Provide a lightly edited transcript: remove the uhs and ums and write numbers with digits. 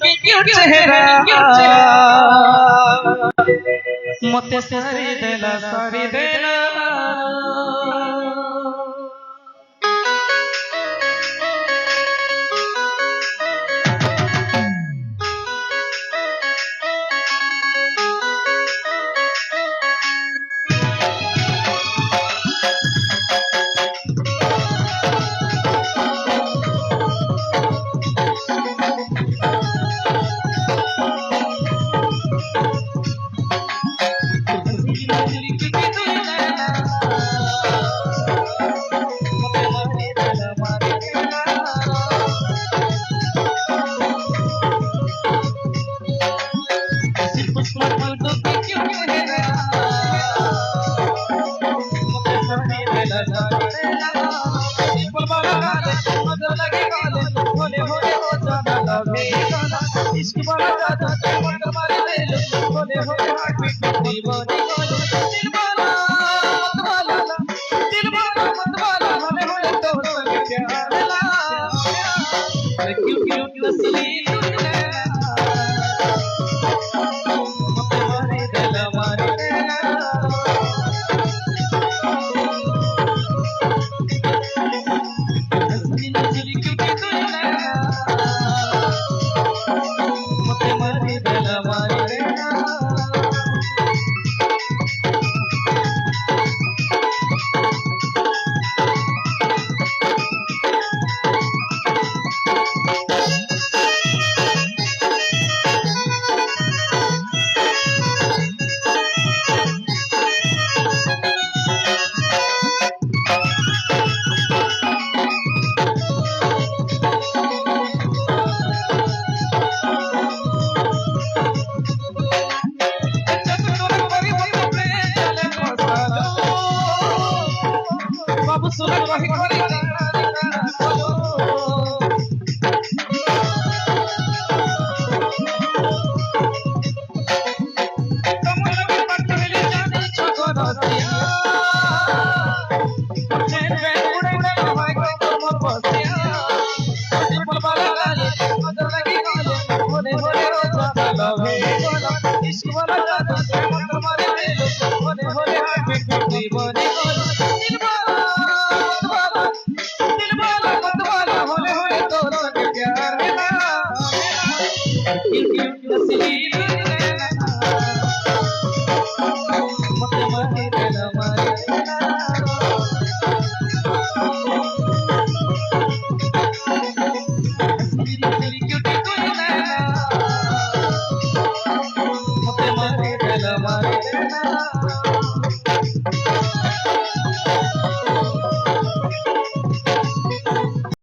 क्यों चेहरा मते सारी देला इश्क वाला जादू मत मारे ले लो बोले हो हार्ट बीट दीवानी दिल वाला मत वाला हमें होले तो संग प्यार ला अरे क्यों नस्ली मत मारे दिल मारे Mare